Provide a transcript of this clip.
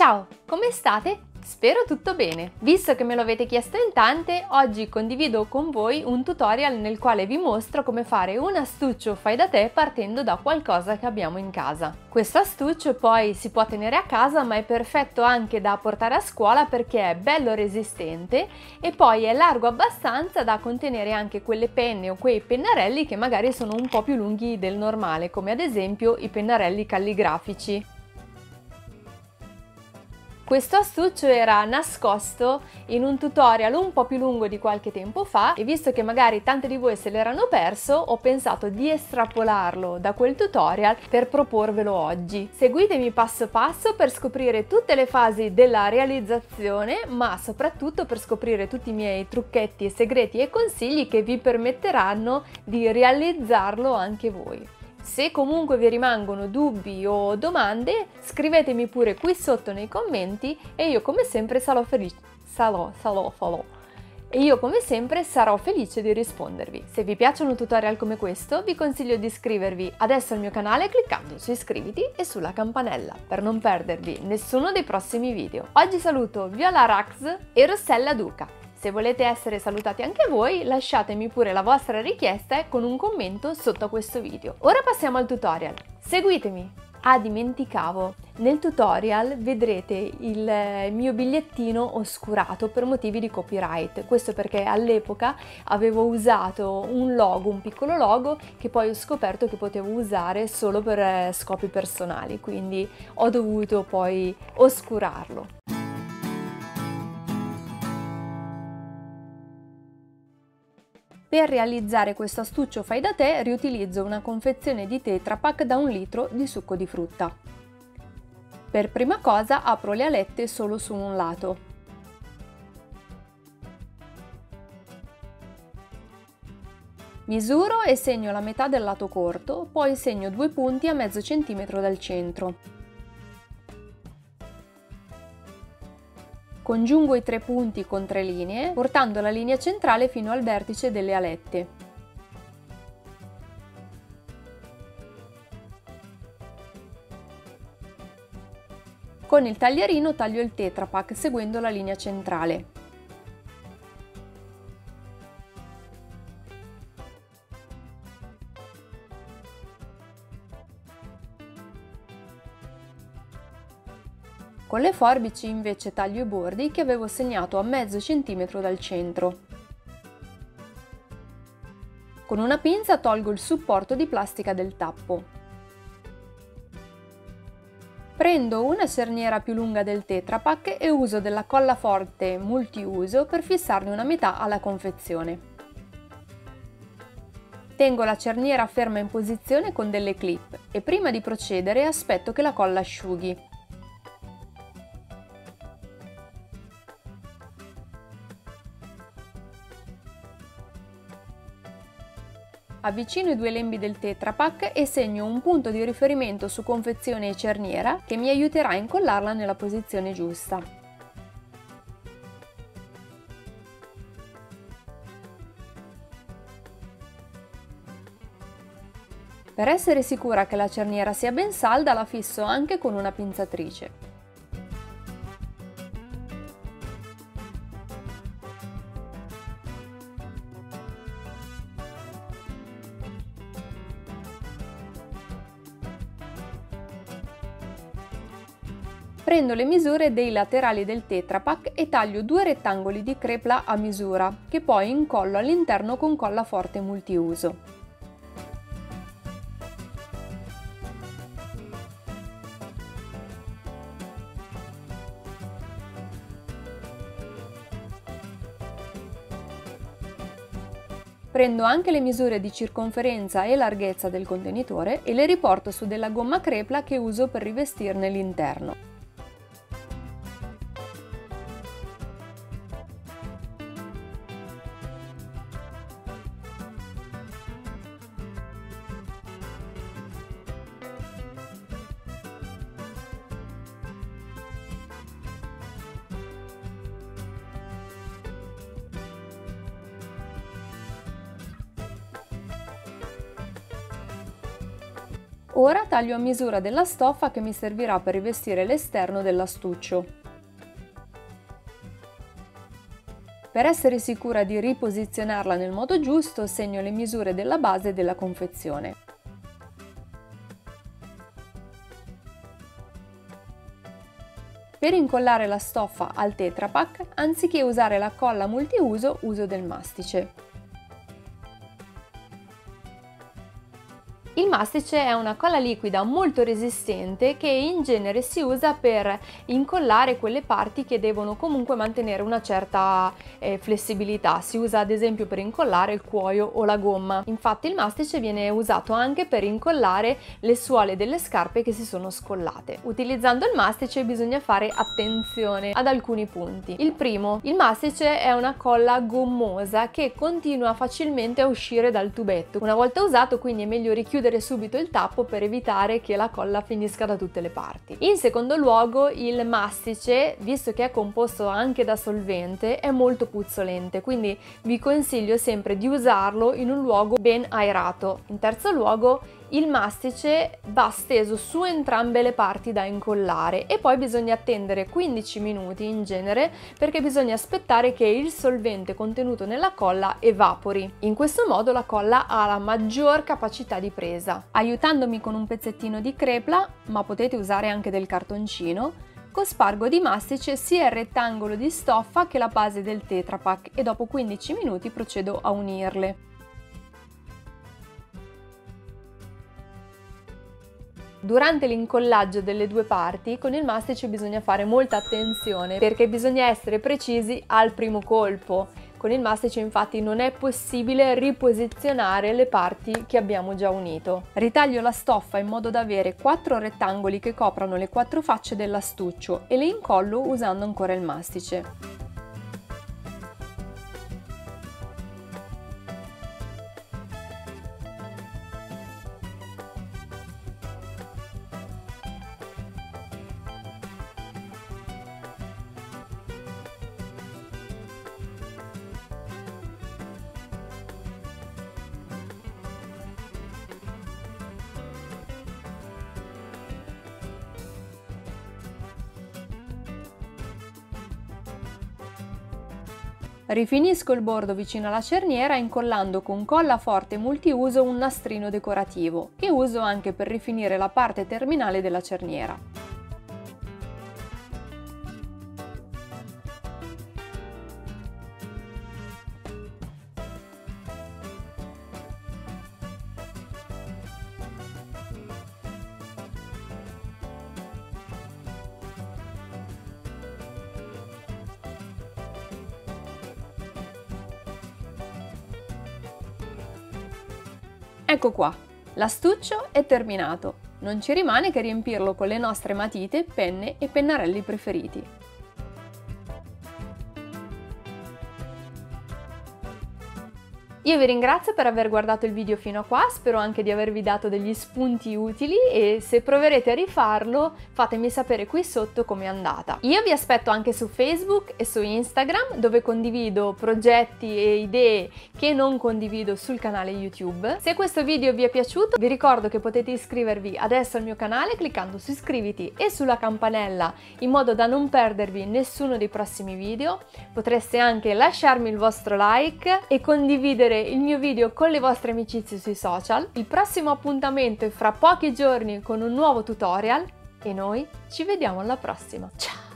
Ciao, come state? Spero tutto bene. Visto che me lo avete chiesto in tante, oggi condivido con voi un tutorial nel quale vi mostro come fare un astuccio fai da te partendo da qualcosa che abbiamo in casa. Questo astuccio poi si può tenere a casa, ma è perfetto anche da portare a scuola perché è bello resistente e poi è largo abbastanza da contenere anche quelle penne o quei pennarelli che magari sono un po' più lunghi del normale, come ad esempio i pennarelli calligrafici. Questo astuccio era nascosto in un tutorial un po' più lungo di qualche tempo fa e visto che magari tante di voi se l'erano perso, ho pensato di estrapolarlo da quel tutorial per proporvelo oggi. Seguitemi passo passo per scoprire tutte le fasi della realizzazione, ma soprattutto per scoprire tutti i miei trucchetti e segreti e consigli che vi permetteranno di realizzarlo anche voi. Se comunque vi rimangono dubbi o domande, scrivetemi pure qui sotto nei commenti e io come sempre sarò felice di rispondervi. Se vi piacciono tutorial come questo, vi consiglio di iscrivervi adesso al mio canale cliccando su iscriviti e sulla campanella per non perdervi nessuno dei prossimi video. Oggi saluto Viola Rax e Rossella Duca. Se volete essere salutati anche voi, lasciatemi pure la vostra richiesta con un commento sotto a questo video. Ora passiamo al tutorial. Seguitemi! Ah, dimenticavo, nel tutorial vedrete il mio bigliettino oscurato per motivi di copyright. Questo perché all'epoca avevo usato un logo, un piccolo logo, che poi ho scoperto che potevo usare solo per scopi personali, quindi ho dovuto poi oscurarlo. Per realizzare questo astuccio fai da te riutilizzo una confezione di Tetra Pak da 1 litro di succo di frutta. Per prima cosa apro le alette solo su un lato. Misuro e segno la metà del lato corto, poi segno 2 punti a mezzo centimetro dal centro. Congiungo i 3 punti con 3 linee, portando la linea centrale fino al vertice delle alette. Con il taglierino taglio il Tetra Pak seguendo la linea centrale. Con le forbici invece taglio i bordi che avevo segnato a mezzo centimetro dal centro. Con una pinza tolgo il supporto di plastica del tappo. Prendo una cerniera più lunga del Tetra Pak e uso della colla forte multiuso per fissarne una metà alla confezione. Tengo la cerniera ferma in posizione con delle clip e prima di procedere aspetto che la colla asciughi. Avvicino i 2 lembi del Tetra Pak e segno un punto di riferimento su confezione e cerniera che mi aiuterà a incollarla nella posizione giusta. Per essere sicura che la cerniera sia ben salda, la fisso anche con una pinzatrice. Prendo le misure dei laterali del Tetra Pak e taglio 2 rettangoli di crepla a misura, che poi incollo all'interno con colla forte multiuso. Prendo anche le misure di circonferenza e larghezza del contenitore e le riporto su della gomma crepla che uso per rivestirne l'interno. Ora taglio a misura della stoffa che mi servirà per rivestire l'esterno dell'astuccio. Per essere sicura di riposizionarla nel modo giusto, segno le misure della base della confezione. Per incollare la stoffa al Tetra Pak, anziché usare la colla multiuso, uso del mastice. Il mastice è una colla liquida molto resistente che in genere si usa per incollare quelle parti che devono comunque mantenere una certa flessibilità. Si usa ad esempio per incollare il cuoio o la gomma. Infatti il mastice viene usato anche per incollare le suole delle scarpe che si sono scollate. Utilizzando il mastice bisogna fare attenzione ad alcuni punti. Il primo, il mastice è una colla gommosa che continua facilmente a uscire dal tubetto. Una volta usato quindi è meglio richiudere subito il tappo per evitare che la colla finisca da tutte le parti. In secondo luogo, il mastice, visto che è composto anche da solvente, è molto puzzolente, quindi vi consiglio sempre di usarlo in un luogo ben aerato. In terzo luogo, il mastice va steso su entrambe le parti da incollare e poi bisogna attendere 15 minuti in genere, perché bisogna aspettare che il solvente contenuto nella colla evapori. In questo modo la colla ha la maggior capacità di presa. Aiutandomi con un pezzettino di crepla, ma potete usare anche del cartoncino, cospargo di mastice sia il rettangolo di stoffa che la base del Tetra Pak e dopo 15 minuti procedo a unirle. Durante l'incollaggio delle due parti con il mastice bisogna fare molta attenzione perché bisogna essere precisi al primo colpo. Con il mastice infatti non è possibile riposizionare le parti che abbiamo già unito. Ritaglio la stoffa in modo da avere 4 rettangoli che coprano le 4 facce dell'astuccio e le incollo usando ancora il mastice. Rifinisco il bordo vicino alla cerniera incollando con colla forte multiuso un nastrino decorativo, che uso anche per rifinire la parte terminale della cerniera. Ecco qua, l'astuccio è terminato, non ci rimane che riempirlo con le nostre matite, penne e pennarelli preferiti. Io vi ringrazio per aver guardato il video fino a qua, spero anche di avervi dato degli spunti utili e se proverete a rifarlo fatemi sapere qui sotto com'è andata. Io vi aspetto anche su Facebook e su Instagram dove condivido progetti e idee che non condivido sul canale YouTube. Se questo video vi è piaciuto vi ricordo che potete iscrivervi adesso al mio canale cliccando su iscriviti e sulla campanella in modo da non perdervi nessuno dei prossimi video. Potreste anche lasciarmi il vostro like e condividere il mio video con le vostre amicizie sui social. Il prossimo appuntamento è fra pochi giorni con un nuovo tutorial e noi ci vediamo alla prossima. Ciao!